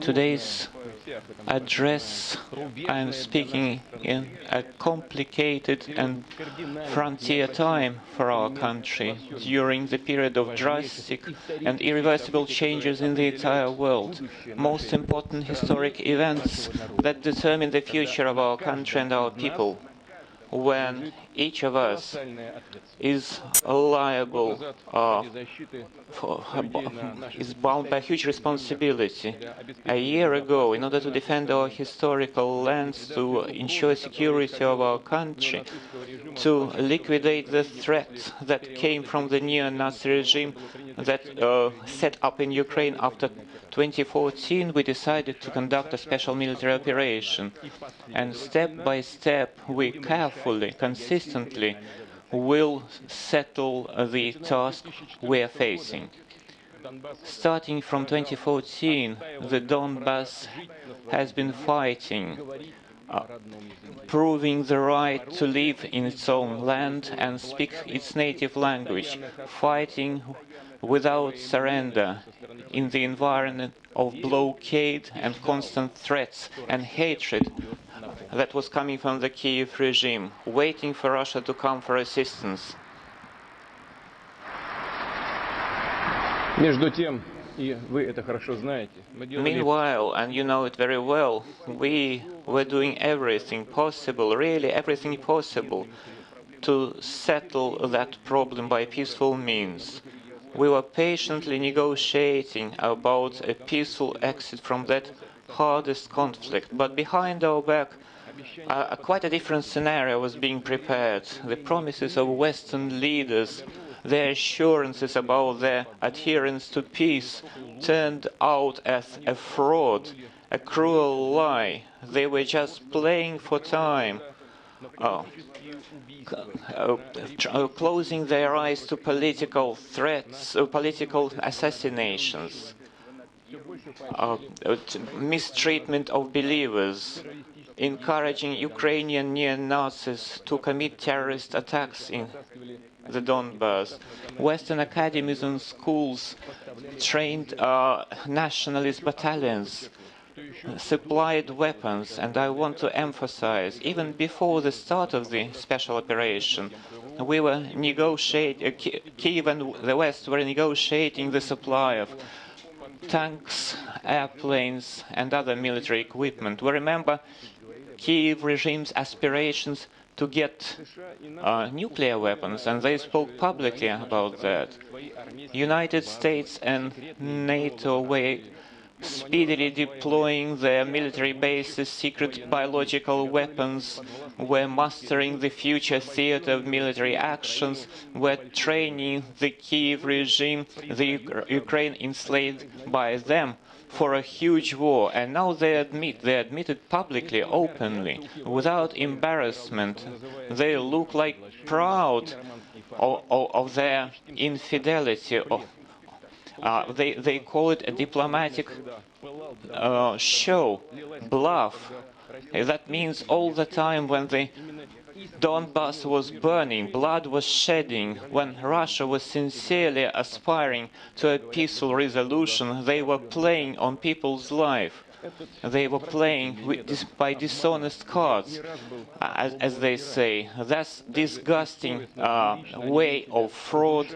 Today's address, I'm speaking in a complicated and frontier time for our country during the period of drastic and irreversible changes in the entire world. Most important historic events that determine the future of our country and our people, when each of us is liable is bound by huge responsibility. A year ago, in order to defend our historical lands, to ensure security of our country, to liquidate the threat that came from the neo-Nazi regime that set up in Ukraine after 2014, we decided to conduct a special military operation. And step by step, we carefully, consistently will settle the task we are facing. Starting from 2014, the Donbass has been fighting, proving the right to live in its own land and speak its native language, fighting without surrender in the environment of blockade and constant threats and hatred that was coming from the Kiev regime, waiting for Russia to come for assistance. Meanwhile, and you know it very well, we were doing everything possible, really everything possible, to settle that problem by peaceful means. We were patiently negotiating about a peaceful exit from that hardest conflict, but behind our back, quite a different scenario was being prepared. The promises of Western leaders, their assurances about their adherence to peace turned out as a fraud, a cruel lie. They were just playing for time, closing their eyes to political threats, political assassinations, mistreatment of believers, encouraging Ukrainian neo-Nazis to commit terrorist attacks in the Donbass. Western academies and schools trained nationalist battalions, supplied weapons, and I want to emphasize, even before the start of the special operation, we were negotiating, Kiev and the West were negotiating the supply of tanks, airplanes, and other military equipment. We remember Kiev regime's aspirations to get nuclear weapons, and they spoke publicly about that. United States and NATO were speedily deploying their military bases, secret biological weapons, were mastering the future theater of military actions, were training the Kiev regime, the Ukraine enslaved by them, for a huge war. And now they admitted publicly, openly, without embarrassment. They look like proud of their infidelity. They call it a diplomatic show, bluff. That means all the time when the Donbass was burning, blood was shedding, when Russia was sincerely aspiring to a peaceful resolution, they were playing on people's life. They were playing by dishonest cards, as they say. That's disgusting way of fraud,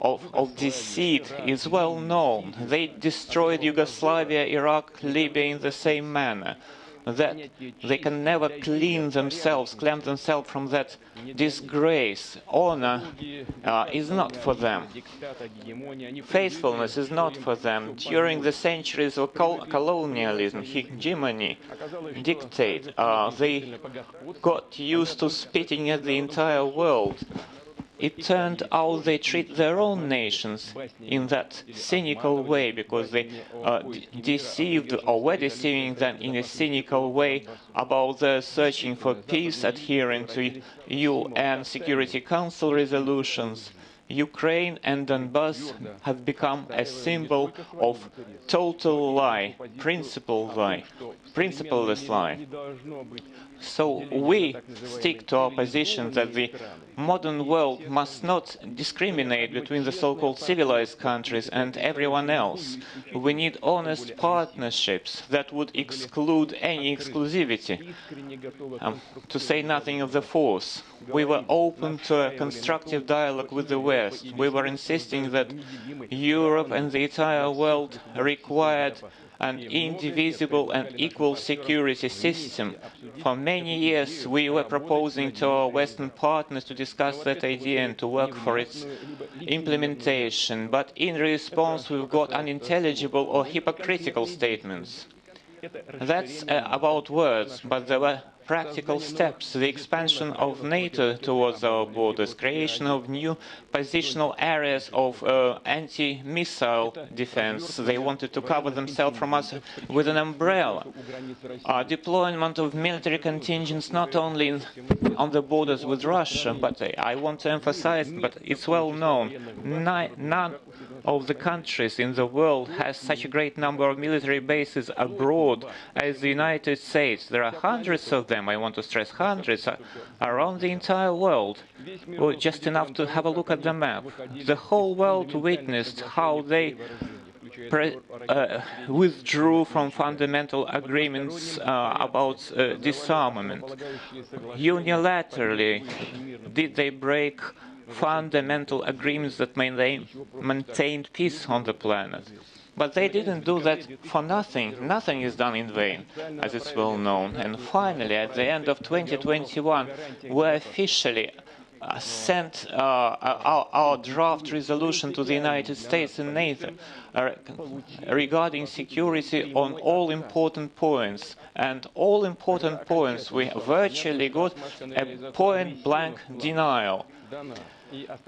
of deceit is well known. They destroyed Yugoslavia, Iraq, Libya in the same manner. That they can never cleanse themselves from that disgrace. Honor is not for them. Faithfulness is not for them. During the centuries of colonialism, hegemony, dictate, they got used to spitting at the entire world. It turned out they treat their own nations in that cynical way because they deceived or were deceiving them in a cynical way about their searching for peace, adhering to UN Security Council resolutions. Ukraine and Donbass have become a symbol of total lie, principleless lie. So we stick to our position that the modern world must not discriminate between the so-called civilized countries and everyone else. We need honest partnerships that would exclude any exclusivity, to say nothing of the force. We were open to a constructive dialogue with the West. We were insisting that Europe and the entire world required an indivisible and equal security system. For many years, we were proposing to our Western partners to discuss that idea and to work for its implementation. But in response, we've got unintelligible or hypocritical statements. That's about words, but there were practical steps: the expansion of NATO towards our borders, creation of new positional areas of anti-missile defense. They wanted to cover themselves from us with an umbrella. Deployment of military contingents not only on the borders with Russia, but I want to emphasize, but it's well known, none of the countries in the world has such a great number of military bases abroad as the United States. There are hundreds of them, I want to stress hundreds, around the entire world. Well, just enough to have a look at the map. The whole world witnessed how they withdrew from fundamental agreements about disarmament. Unilaterally, did they break fundamental agreements that maintained peace on the planet? But they didn't do that for nothing. Nothing is done in vain, as it's well known. And finally, at the end of 2021, we officially sent our draft resolution to the United States and NATO regarding security on all important points. And all important points, we virtually got a point-blank denial.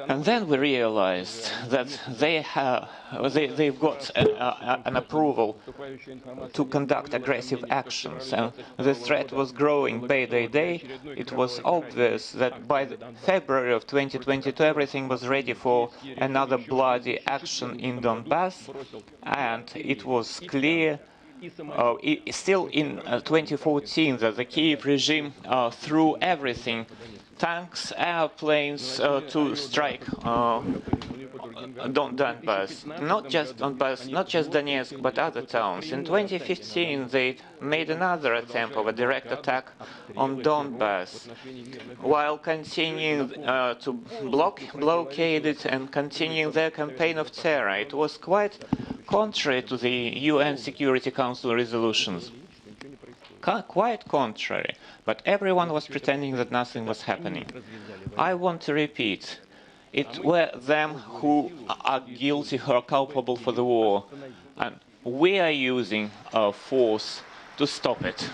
And then we realized that they've got an approval to conduct aggressive actions, and the threat was growing day by day. It was obvious that by February of 2022 everything was ready for another bloody action in Donbass, and it was clear still in 2014 that the Kiev regime threw everything, tanks, airplanes, to strike Donbass. Not just Donbass, not just Donetsk, but other towns. In 2015, they made another attempt of a direct attack on Donbass, while continuing to blockade it and continuing their campaign of terror. It was quite contrary to the UN Security Council resolutions. Quite contrary, but everyone was pretending that nothing was happening. I want to repeat, it were them who are guilty, who are culpable for the war, and we are using our force to stop it.